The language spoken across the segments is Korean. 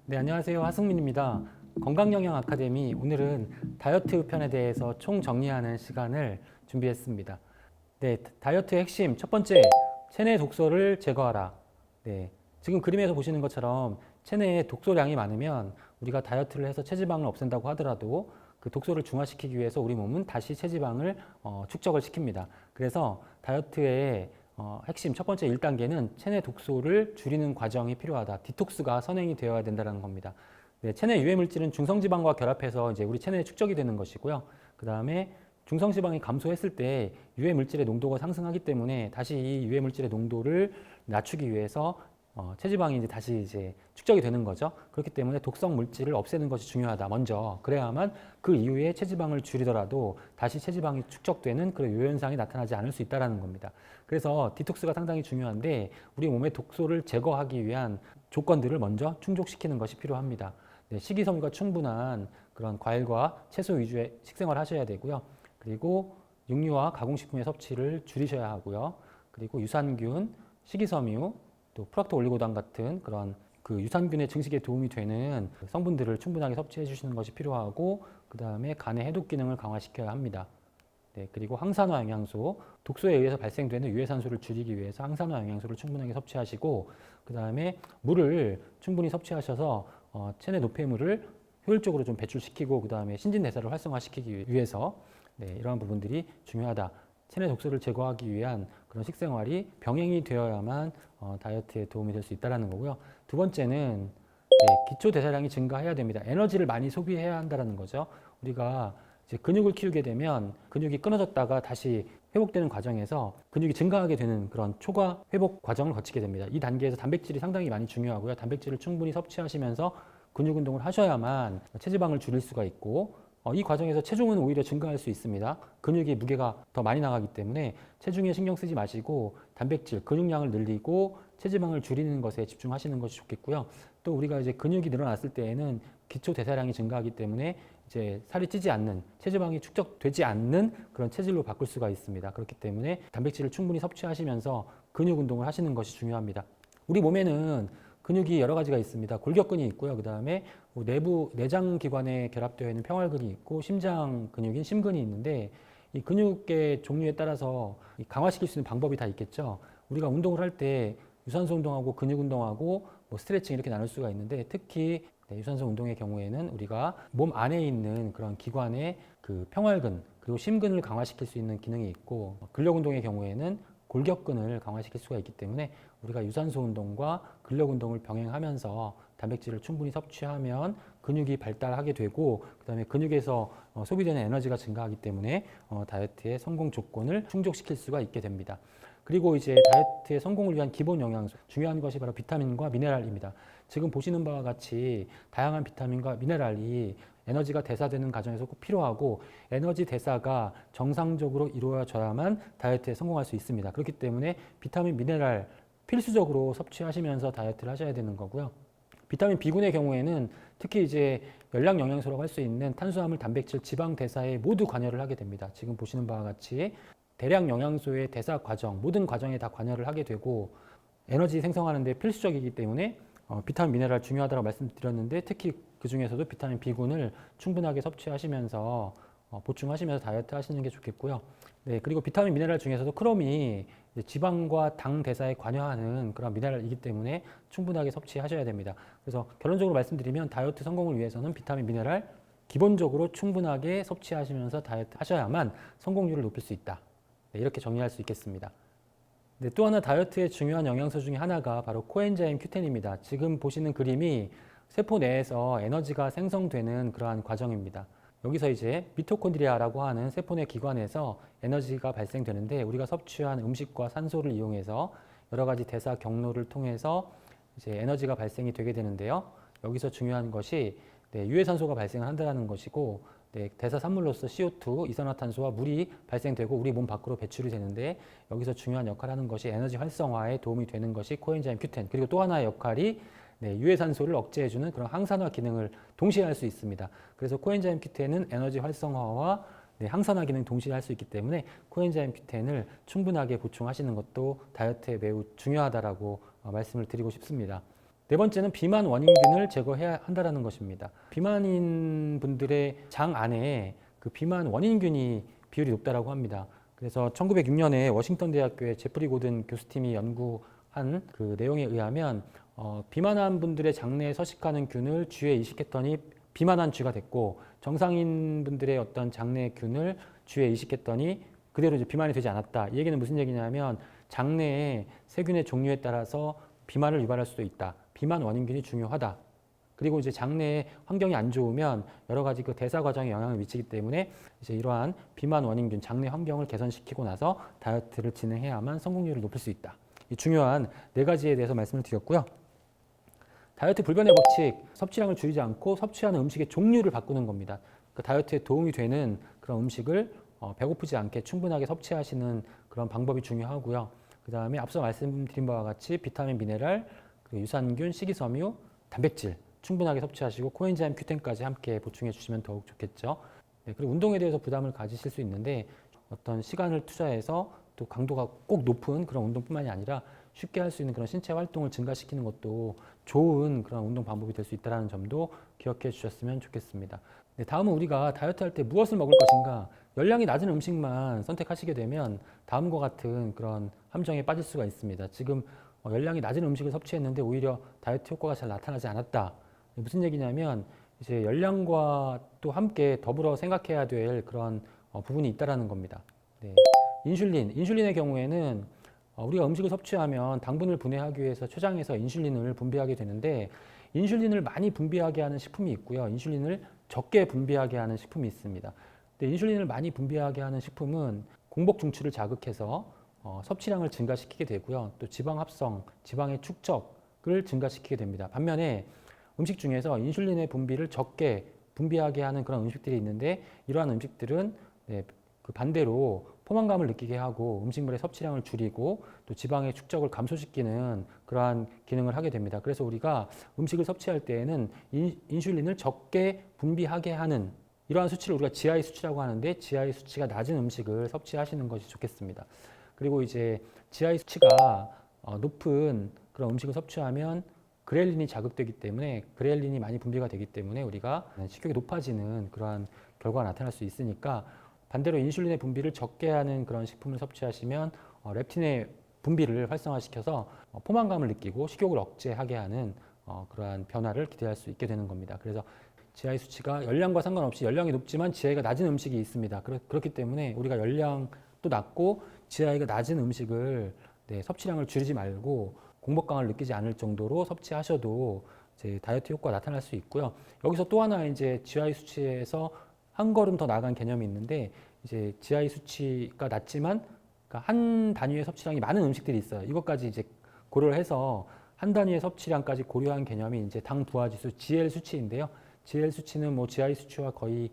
네, 안녕하세요. 하승민입니다. 건강영양 아카데미 오늘은 다이어트 편에 대해서 총정리하는 시간을 준비했습니다. 네, 다이어트의 핵심 첫 번째, 체내 독소를 제거하라. 네, 지금 그림에서 보시는 것처럼 체내에 독소량이 많으면 우리가 다이어트를 해서 체지방을 없앤다고 하더라도 그 독소를 중화시키기 위해서 우리 몸은 다시 체지방을 축적을 시킵니다. 그래서 다이어트의 핵심 첫 번째 1단계는 체내 독소를 줄이는 과정이 필요하다. 디톡스가 선행이 되어야 된다는 겁니다. 네, 체내 유해 물질은 중성지방과 결합해서 이제 우리 체내에 축적이 되는 것이고요. 그 다음에 중성지방이 감소했을 때 유해 물질의 농도가 상승하기 때문에 다시 이 유해 물질의 농도를 낮추기 위해서 체지방이 이제 다시 이제 축적이 되는 거죠. 그렇기 때문에 독성 물질을 없애는 것이 중요하다. 먼저 그래야만 그 이후에 체지방을 줄이더라도 다시 체지방이 축적되는 그런 요현상이 나타나지 않을 수 있다는 겁니다. 그래서 디톡스가 상당히 중요한데 우리 몸의 독소를 제거하기 위한 조건들을 먼저 충족시키는 것이 필요합니다. 네, 식이섬유가 충분한 그런 과일과 채소 위주의 식생활을 하셔야 되고요. 그리고 육류와 가공식품의 섭취를 줄이셔야 하고요. 그리고 유산균, 식이섬유, 또 프락토 올리고당 같은 그런 그 유산균의 증식에 도움이 되는 성분들을 충분하게 섭취해 주시는 것이 필요하고, 그 다음에 간의 해독 기능을 강화시켜야 합니다. 네, 그리고 항산화 영양소, 독소에 의해서 발생되는 유해산소를 줄이기 위해서 항산화 영양소를 충분하게 섭취하시고, 그 다음에 물을 충분히 섭취하셔서 체내 노폐물을 효율적으로 좀 배출시키고, 그 다음에 신진대사를 활성화시키기 위해서 이러한 부분들이 중요하다. 체내 독소를 제거하기 위한 그런 식생활이 병행이 되어야만 다이어트에 도움이 될 수 있다는 거고요. 두 번째는 기초 대사량이 증가해야 됩니다. 에너지를 많이 소비해야 한다는 거죠. 우리가 이제 근육을 키우게 되면 근육이 끊어졌다가 다시 회복되는 과정에서 근육이 증가하게 되는 그런 초과 회복 과정을 거치게 됩니다. 이 단계에서 단백질이 상당히 많이 중요하고요. 단백질을 충분히 섭취하시면서 근육 운동을 하셔야만 체지방을 줄일 수가 있고, 이 과정에서 체중은 오히려 증가할 수 있습니다. 근육의 무게가 더 많이 나가기 때문에 체중에 신경 쓰지 마시고 단백질, 근육량을 늘리고 체지방을 줄이는 것에 집중하시는 것이 좋겠고요. 또 우리가 이제 근육이 늘어났을 때에는 기초 대사량이 증가하기 때문에 이제 살이 찌지 않는, 체지방이 축적되지 않는 그런 체질로 바꿀 수가 있습니다. 그렇기 때문에 단백질을 충분히 섭취하시면서 근육 운동을 하시는 것이 중요합니다. 우리 몸에는 근육이 여러 가지가 있습니다. 골격근이 있고요. 그 다음에 내부 내장 기관에 결합되어 있는 평활근이 있고, 심장 근육인 심근이 있는데, 이 근육의 종류에 따라서 강화시킬 수 있는 방법이 다 있겠죠. 우리가 운동을 할 때 유산소 운동하고 근육 운동하고 뭐 스트레칭 이렇게 나눌 수가 있는데, 특히 유산소 운동의 경우에는 우리가 몸 안에 있는 그런 기관의 그 평활근 그리고 심근을 강화시킬 수 있는 기능이 있고, 근력 운동의 경우에는 골격근을 강화시킬 수가 있기 때문에 우리가 유산소 운동과 근력 운동을 병행하면서 단백질을 충분히 섭취하면 근육이 발달하게 되고, 그 다음에 근육에서 소비되는 에너지가 증가하기 때문에 다이어트의 성공 조건을 충족시킬 수가 있게 됩니다. 그리고 이제 다이어트의 성공을 위한 기본 영양소, 중요한 것이 바로 비타민과 미네랄입니다. 지금 보시는 바와 같이 다양한 비타민과 미네랄이 에너지가 대사되는 과정에서 꼭 필요하고, 에너지 대사가 정상적으로 이루어져야만 다이어트에 성공할 수 있습니다. 그렇기 때문에 비타민, 미네랄 필수적으로 섭취하시면서 다이어트를 하셔야 되는 거고요. 비타민 B군의 경우에는 특히 이제 열량 영양소라고 할 수 있는 탄수화물, 단백질, 지방 대사에 모두 관여를 하게 됩니다. 지금 보시는 바와 같이 대량 영양소의 대사 과정, 모든 과정에 다 관여를 하게 되고, 에너지 생성하는 데 필수적이기 때문에 비타민, 미네랄 중요하다고 말씀드렸는데, 특히 그 중에서도 비타민 B군을 충분하게 섭취하시면서 보충하시면서 다이어트 하시는 게 좋겠고요. 네, 그리고 비타민, 미네랄 중에서도 크롬이 지방과 당 대사에 관여하는 그런 미네랄이기 때문에 충분하게 섭취하셔야 됩니다. 그래서 결론적으로 말씀드리면 다이어트 성공을 위해서는 비타민, 미네랄 기본적으로 충분하게 섭취하시면서 다이어트 하셔야만 성공률을 높일 수 있다. 네, 이렇게 정리할 수 있겠습니다. 네, 또 하나 다이어트의 중요한 영양소 중에 하나가 바로 코엔자임 Q10입니다. 지금 보시는 그림이 세포 내에서 에너지가 생성되는 그러한 과정입니다. 여기서 이제 미토콘드리아라고 하는 세포 내 기관에서 에너지가 발생되는데, 우리가 섭취한 음식과 산소를 이용해서 여러 가지 대사 경로를 통해서 이제 에너지가 발생이 되게 되는데요. 여기서 중요한 것이 유해산소가 발생한다는 것이고, 대사 산물로서 CO2, 이산화탄소와 물이 발생되고 우리 몸 밖으로 배출이 되는데, 여기서 중요한 역할을 하는 것이 에너지 활성화에 도움이 되는 것이 코엔자임 Q10. 그리고 또 하나의 역할이 유해산소를 억제해주는 그런 항산화 기능을 동시에 할 수 있습니다. 그래서 코엔자임 Q10은 에너지 활성화와 항산화 기능 동시에 할 수 있기 때문에 코엔자임 Q10을 충분하게 보충하시는 것도 다이어트에 매우 중요하다라고 말씀을 드리고 싶습니다. 네 번째는 비만 원인균을 제거해야 한다는 것입니다. 비만인 분들의 장 안에 그 비만 원인균이 비율이 높다고 합니다. 그래서 1906년에 워싱턴 대학교의 제프리 고든 교수팀이 연구한 그 내용에 의하면 비만한 분들의 장내에 서식하는 균을 쥐에 이식했더니 비만한 쥐가 됐고, 정상인 분들의 어떤 장내 균을 쥐에 이식했더니 그대로 이제 비만이 되지 않았다. 이 얘기는 무슨 얘기냐면 장내의 세균의 종류에 따라서 비만을 유발할 수도 있다. 비만 원인균이 중요하다. 그리고 이제 장내의 환경이 안 좋으면 여러 가지 그 대사 과정에 영향을 미치기 때문에 이제 이러한 비만 원인균 장내 환경을 개선시키고 나서 다이어트를 진행해야만 성공률을 높일 수 있다. 이 중요한 네 가지에 대해서 말씀을 드렸고요. 다이어트 불변의 법칙, 섭취량을 줄이지 않고 섭취하는 음식의 종류를 바꾸는 겁니다. 그 다이어트에 도움이 되는 그런 음식을 배고프지 않게 충분하게 섭취하시는 그런 방법이 중요하고요. 그 다음에 앞서 말씀드린 바와 같이 비타민, 미네랄, 그리고 유산균, 식이섬유, 단백질 충분하게 섭취하시고 코엔자임 Q10까지 함께 보충해 주시면 더욱 좋겠죠. 네, 그리고 운동에 대해서 부담을 가지실 수 있는데 어떤 시간을 투자해서 또 강도가 꼭 높은 그런 운동뿐만이 아니라 쉽게 할 수 있는 그런 신체 활동을 증가시키는 것도 좋은 그런 운동 방법이 될 수 있다는 점도 기억해 주셨으면 좋겠습니다. 네, 다음은 우리가 다이어트 할 때 무엇을 먹을 것인가, 열량이 낮은 음식만 선택하시게 되면 다음과 같은 그런 함정에 빠질 수가 있습니다. 지금 열량이 낮은 음식을 섭취했는데 오히려 다이어트 효과가 잘 나타나지 않았다. 무슨 얘기냐면 이제 열량과 또 함께 더불어 생각해야 될 그런 부분이 있다라는 겁니다. 네. 인슐린의 경우에는 우리가 음식을 섭취하면 당분을 분해하기 위해서 췌장에서 인슐린을 분비하게 되는데, 인슐린을 많이 분비하게 하는 식품이 있고요. 인슐린을 적게 분비하게 하는 식품이 있습니다. 근데 인슐린을 많이 분비하게 하는 식품은 공복 중추를 자극해서 섭취량을 증가시키게 되고요. 또 지방 합성, 지방의 축적을 증가시키게 됩니다. 반면에 음식 중에서 인슐린의 분비를 적게 분비하게 하는 그런 음식들이 있는데, 이러한 음식들은 그 반대로 포만감을 느끼게 하고 음식물의 섭취량을 줄이고 또 지방의 축적을 감소시키는 그러한 기능을 하게 됩니다. 그래서 우리가 음식을 섭취할 때에는 인슐린을 적게 분비하게 하는 이러한 수치를 우리가 GI 수치라고 하는데, GI 수치가 낮은 음식을 섭취하시는 것이 좋겠습니다. 그리고 이제 GI 수치가 높은 그런 음식을 섭취하면 그렐린이 자극되기 때문에, 그렐린이 많이 분비가 되기 때문에 우리가 식욕이 높아지는 그러한 결과가 나타날 수 있으니까, 반대로 인슐린의 분비를 적게 하는 그런 식품을 섭취하시면 렙틴의 분비를 활성화시켜서 포만감을 느끼고 식욕을 억제하게 하는 그러한 변화를 기대할 수 있게 되는 겁니다. 그래서 GI 수치가 열량과 상관없이, 열량이 높지만 GI가 낮은 음식이 있습니다. 그렇기 때문에 우리가 열량도 낮고 GI가 낮은 음식을 섭취량을 줄이지 말고 공복감을 느끼지 않을 정도로 섭취하셔도 이제 다이어트 효과가 나타날 수 있고요. 여기서 또 하나 이제 GI 수치에서 한 걸음 더 나아간 개념이 있는데, 이제 GI 수치가 낮지만 그러니까 한 단위의 섭취량이 많은 음식들이 있어요. 이것까지 이제 고려를 해서 한 단위의 섭취량까지 고려한 개념이 이제 당 부하 지수 GL 수치인데요. GL 수치는 뭐 GI 수치와 거의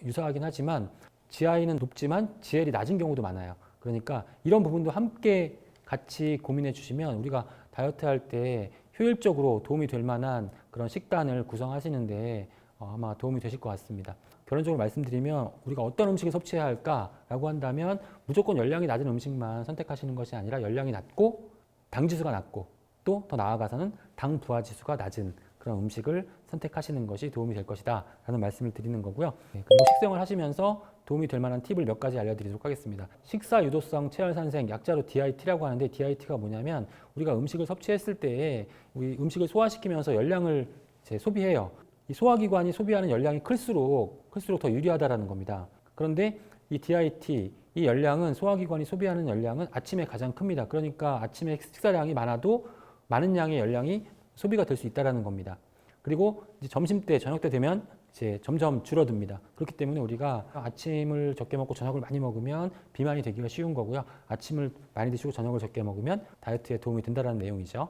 유사하긴 하지만 GI는 높지만 GL이 낮은 경우도 많아요. 그러니까 이런 부분도 함께 같이 고민해 주시면 우리가 다이어트 할 때 효율적으로 도움이 될 만한 그런 식단을 구성하시는데 아마 도움이 되실 것 같습니다. 결론적으로 말씀드리면 우리가 어떤 음식을 섭취해야 할까라고 한다면 무조건 열량이 낮은 음식만 선택하시는 것이 아니라 열량이 낮고 당지수가 낮고 또 더 나아가서는 당 부하 지수가 낮은 그런 음식을 선택하시는 것이 도움이 될 것이다 라는 말씀을 드리는 거고요. 그리고 식생활 하시면서 도움이 될 만한 팁을 몇 가지 알려드리도록 하겠습니다. 식사 유도성 체열산생, 약자로 DIT라고 하는데, DIT가 뭐냐면 우리가 음식을 섭취했을 때 우리 음식을 소화시키면서 열량을 이제 소비해요. 이 소화기관이 소비하는 열량이 클수록 더 유리하다라는 겁니다. 그런데 이 DIT, 이 열량은 소화기관이 소비하는 열량은 아침에 가장 큽니다. 그러니까 아침에 식사량이 많아도 많은 양의 열량이 소비가 될 수 있다는 겁니다. 그리고 이제 점심 때, 저녁 때 되면 이제 점점 줄어듭니다. 그렇기 때문에 우리가 아침을 적게 먹고 저녁을 많이 먹으면 비만이 되기가 쉬운 거고요. 아침을 많이 드시고 저녁을 적게 먹으면 다이어트에 도움이 된다는 내용이죠.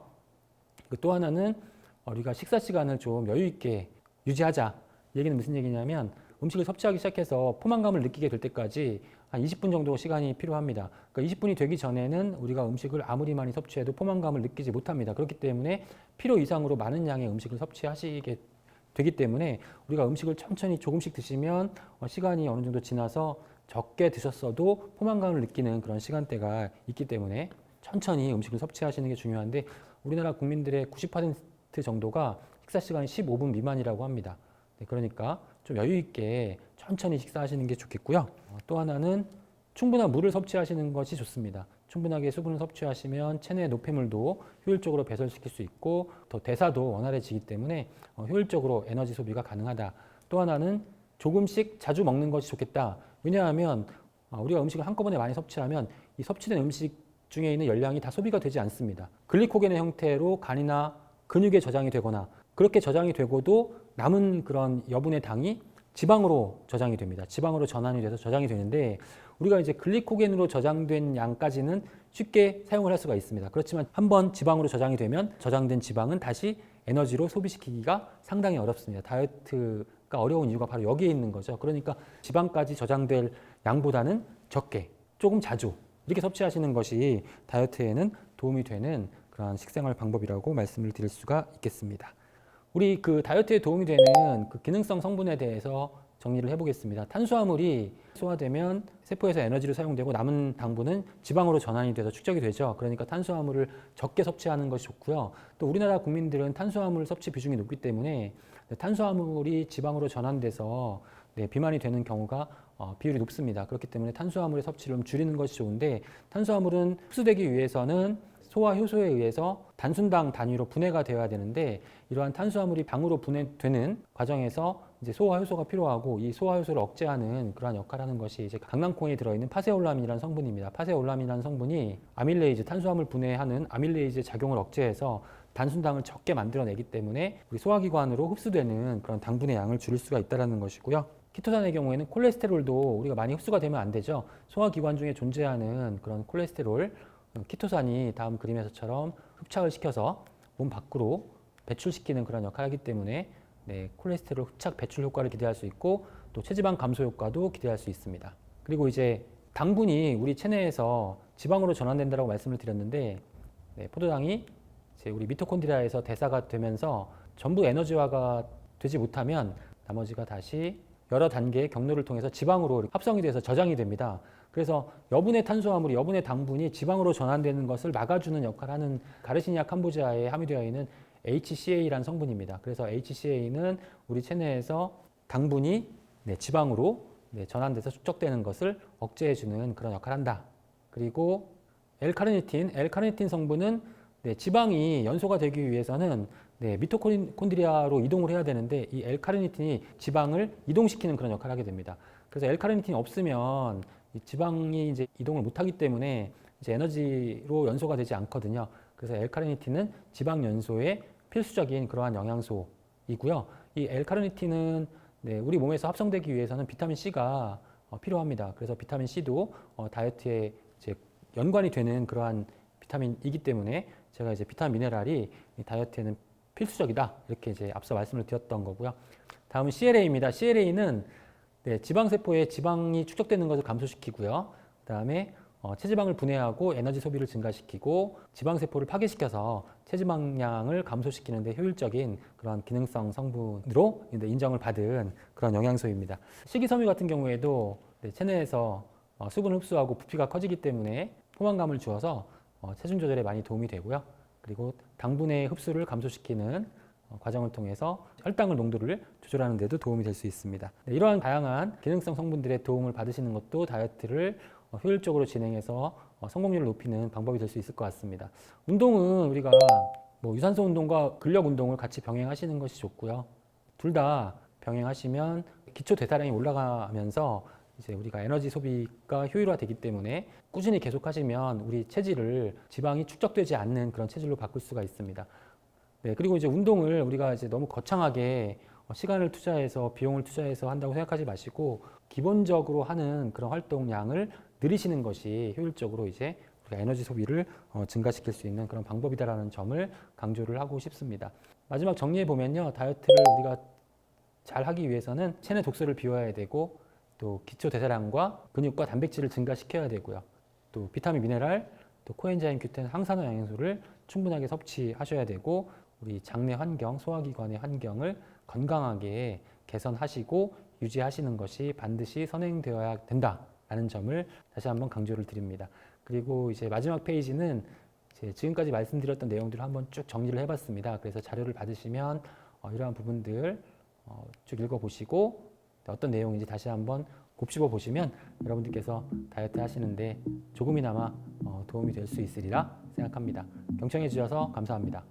또 하나는 우리가 식사 시간을 좀 여유 있게 유지하자. 이 얘기는 무슨 얘기냐면 음식을 섭취하기 시작해서 포만감을 느끼게 될 때까지 한 20분 정도 시간이 필요합니다. 그러니까 20분이 되기 전에는 우리가 음식을 아무리 많이 섭취해도 포만감을 느끼지 못합니다. 그렇기 때문에 필요 이상으로 많은 양의 음식을 섭취하시게 되기 때문에 우리가 음식을 천천히 조금씩 드시면 시간이 어느 정도 지나서 적게 드셨어도 포만감을 느끼는 그런 시간대가 있기 때문에 천천히 음식을 섭취하시는 게 중요한데, 우리나라 국민들의 정도가 식사 시간이 15분 미만이라고 합니다. 네, 그러니까 좀 여유 있게 천천히 식사하시는 게 좋겠고요. 또 하나는 충분한 물을 섭취하시는 것이 좋습니다. 충분하게 수분을 섭취하시면 체내 노폐물도 효율적으로 배설시킬 수 있고 더 대사도 원활해지기 때문에 효율적으로 에너지 소비가 가능하다. 또 하나는 조금씩 자주 먹는 것이 좋겠다. 왜냐하면 우리가 음식을 한꺼번에 많이 섭취하면 이 섭취된 음식 중에 있는 열량이 다 소비가 되지 않습니다. 글리코겐의 형태로 간이나 근육에 저장이 되거나 그렇게 저장이 되고도 남은 그런 여분의 당이 지방으로 저장이 됩니다. 지방으로 전환이 돼서 저장이 되는데 우리가 이제 글리코겐으로 저장된 양까지는 쉽게 사용을 할 수가 있습니다. 그렇지만 한번 지방으로 저장이 되면 저장된 지방은 다시 에너지로 소비시키기가 상당히 어렵습니다. 다이어트가 어려운 이유가 바로 여기에 있는 거죠. 그러니까 지방까지 저장될 양보다는 적게, 조금 자주 이렇게 섭취하시는 것이 다이어트에는 도움이 되는 그런 식생활 방법이라고 말씀을 드릴 수가 있겠습니다. 우리 그 다이어트에 도움이 되는 그 기능성 성분에 대해서 정리를 해보겠습니다. 탄수화물이 소화되면 세포에서 에너지로 사용되고 남은 당분은 지방으로 전환이 돼서 축적이 되죠. 그러니까 탄수화물을 적게 섭취하는 것이 좋고요. 또 우리나라 국민들은 탄수화물 섭취 비중이 높기 때문에 탄수화물이 지방으로 전환돼서 비만이 되는 경우가 비율이 높습니다. 그렇기 때문에 탄수화물의 섭취를 줄이는 것이 좋은데 탄수화물은 흡수되기 위해서는 소화 효소에 의해서 단순당 단위로 분해가 되어야 되는데 이러한 탄수화물이 당으로 분해되는 과정에서 이제 소화 효소가 필요하고 이 소화 효소를 억제하는 그러한 역할을 하는 것이 이제 강낭콩에 들어있는 파세올라민이라는 성분입니다. 파세올라민이라는 성분이 아밀레이즈 탄수화물 분해하는 아밀레이즈의 작용을 억제해서 단순당을 적게 만들어내기 때문에 우리 소화기관으로 흡수되는 그런 당분의 양을 줄일 수가 있다는 것이고요. 키토산의 경우에는 콜레스테롤도 우리가 많이 흡수가 되면 안 되죠. 소화기관 중에 존재하는 그런 콜레스테롤 키토산이 다음 그림에서처럼 흡착을 시켜서 몸 밖으로 배출시키는 그런 역할을 하기 때문에 콜레스테롤 흡착 배출 효과를 기대할 수 있고 또 체지방 감소 효과도 기대할 수 있습니다. 그리고 이제 당분이 우리 체내에서 지방으로 전환된다고 말씀을 드렸는데 포도당이 이제 우리 미토콘드리아에서 대사가 되면서 전부 에너지화가 되지 못하면 나머지가 다시 여러 단계의 경로를 통해서 지방으로 합성이 돼서 저장이 됩니다. 그래서 여분의 탄수화물이 여분의 당분이 지방으로 전환되는 것을 막아주는 역할을 하는 가르시니아 캄보지아에 함유되어 있는 HCA라는 성분입니다. 그래서 HCA는 우리 체내에서 당분이 지방으로 전환돼서 축적되는 것을 억제해주는 그런 역할을 한다. 그리고 L카르니틴 성분은 지방이 연소가 되기 위해서는 미토콘드리아로 이동을 해야 되는데 이 L카르니틴이 지방을 이동시키는 그런 역할을 하게 됩니다. 그래서 L카르니틴이 없으면 이 지방이 이제 이동을 못하기 때문에 이제 에너지로 연소가 되지 않거든요. 그래서 L카르니틴은 지방 연소에 필수적인 그러한 영양소이고요. 이 L카르니틴은 우리 몸에서 합성되기 위해서는 비타민 C가 필요합니다. 그래서 비타민 C도 다이어트에 이제 연관이 되는 그러한 비타민이기 때문에 제가 이제 비타민 미네랄이 다이어트에는 필수적이다 이렇게 이제 앞서 말씀을 드렸던 거고요. 다음은 CLA입니다. CLA는 지방세포에 지방이 축적되는 것을 감소시키고요. 그 다음에 체지방을 분해하고 에너지 소비를 증가시키고 지방세포를 파괴시켜서 체지방량을 감소시키는 데 효율적인 그런 기능성 성분으로 인정을 받은 그런 영양소입니다. 식이섬유 같은 경우에도 체내에서 수분을 흡수하고 부피가 커지기 때문에 포만감을 주어서 체중 조절에 많이 도움이 되고요. 그리고 당분의 흡수를 감소시키는 과정을 통해서 혈당을 농도를 조절하는 데도 도움이 될 수 있습니다. 이러한 다양한 기능성 성분들의 도움을 받으시는 것도 다이어트를 효율적으로 진행해서 성공률을 높이는 방법이 될 수 있을 것 같습니다. 운동은 우리가 유산소 운동과 근력 운동을 같이 병행하시는 것이 좋고요. 둘 다 병행하시면 기초 대사량이 올라가면서 이제 우리가 에너지 소비가 효율화되기 때문에 꾸준히 계속하시면 우리 체질을 지방이 축적되지 않는 그런 체질로 바꿀 수가 있습니다. 그리고 이제 운동을 우리가 이제 너무 거창하게 시간을 투자해서 비용을 투자해서 한다고 생각하지 마시고 기본적으로 하는 그런 활동량을 늘리시는 것이 효율적으로 이제 우리가 에너지 소비를 증가시킬 수 있는 그런 방법이다라는 점을 강조를 하고 싶습니다. 마지막 정리해 보면요, 다이어트를 우리가 잘 하기 위해서는 체내 독소를 비워야 되고 또 기초 대사량과 근육과 단백질을 증가시켜야 되고요. 또 비타민, 미네랄, 또 코엔자임, 규텐, 항산화 영양소를 충분하게 섭취하셔야 되고 우리 장내 환경, 소화기관의 환경을 건강하게 개선하시고 유지하시는 것이 반드시 선행되어야 된다라는 점을 다시 한번 강조를 드립니다. 그리고 이제 마지막 페이지는 지금까지 말씀드렸던 내용들을 한번 쭉 정리를 해봤습니다. 그래서 자료를 받으시면 이러한 부분들 쭉 읽어보시고 어떤 내용인지 다시 한번 곱씹어 보시면 여러분들께서 다이어트 하시는데 조금이나마 도움이 될 수 있으리라 생각합니다. 경청해 주셔서 감사합니다.